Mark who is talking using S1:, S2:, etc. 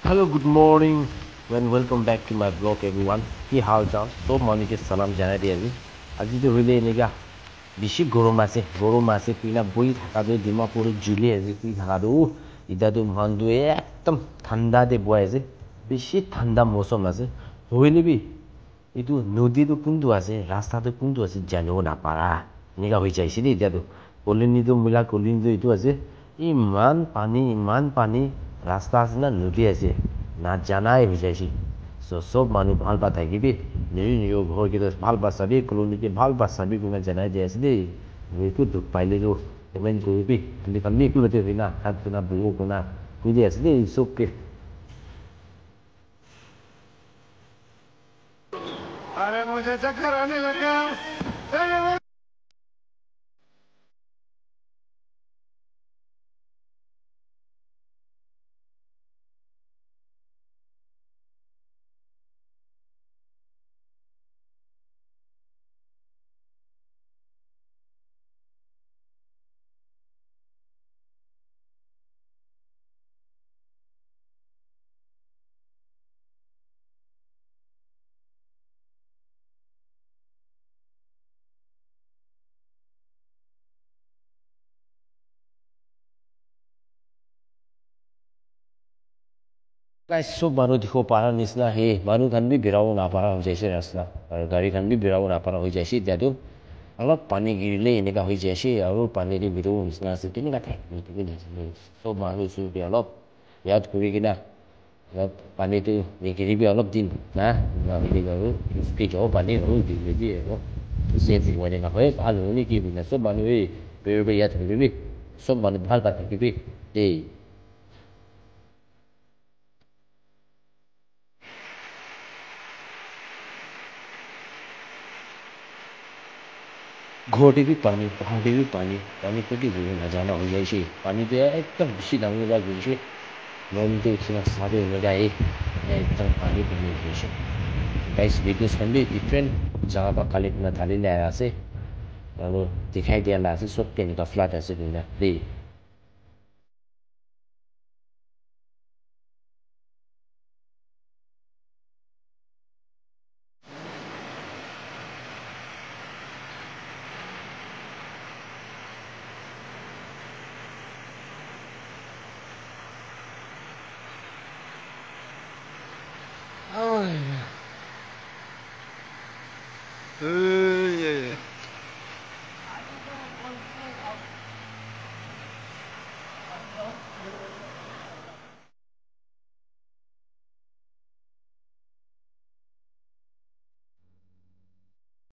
S1: Hello, good morning, and welcome back to my vlog, everyone. কি হাল চাল সব মানুষকে সালাম জানাই দিয়ে আজি তো হইলে এনেকা বেশি গরম আছে পিনা বই থাকাতে ডিমাপুরে জুলি আছে তুই থাকাতো ইতাতো মনটো একদম ঠাণ্ডাতে বয় আছে বেশি ঠাণ্ডা মৌসুম আছে হইলে বি এইটো নদীটো কোনটো আছে ৰাস্তাটো কোনটো আছে জানিব নাপাৰা এনেকা হৈ যাইছে দেই এতিয়াতো কলিনীটো মিলা কলিনীটো এইটো আছে ইমান পানী ৰাস্তা আছে না নদী আছে নাজানাই হৈ যাইছে সব মানুহ ভাল পা থাকিবি নিজৰ ঘৰকেইটা ভাল পা চাবি কলিনীকে ভাল পা চাবি কোনে জানাই দি আছে দেই এইটো দুখ পাইলেতো কমেণ্ট কৰিবি খালি খালি একো নকৰিবি না হাত কোনা বহু কোনা বুজি আছে দেই চবকে
S2: अरे मुझे चक्कर आने लगा अरे
S1: সব মানুহ দেখিব পাৰা নিচিনা সেই মানুহখান বি বেৰাব নাপাৰা হৈ যাইছে ৰাস্তা আৰু গাড়ীখান বি বেৰাব নাপাৰা হৈ যাইছে এতিয়াতো অলপ পানী গিৰিলে এনেকা হৈ যাইছে আৰু পানীৰে বেৰাব নিচিনা আছে তেনেকা সব মানুহ চবে অলপ ইয়াত কৰি কিনা অলপ পানীটো নিগিৰিবি অলপ দিন না আৰু যাব পানী আৰু দিবি আৰু চেফ এনেকা হয় ভাল হয় নেকি সব মানুহে বেৰিব ইয়াত ধৰিবি সব মানুহ ভাল পাই থাকিবি দেই ঘৰতে বি পানী পাহাৰতে বি পানী ক'ত গ'ল নাজানা হৈ যাইছে পানীটো একদম বেছি ডাঙৰ পৰা গৈছে নদীতে কিবা চাবি যায় একদম পানী হৈ গৈছে গাইছ ভিডিঅ'ছখন বি ডিফাৰেণ্ট জেগা পৰা কালি পিনে ঢালি লৈ আছে আৰু দেখাই দিয়া আছে চব তেনেকুৱা ফ্লাড আছে দেই
S2: Oh,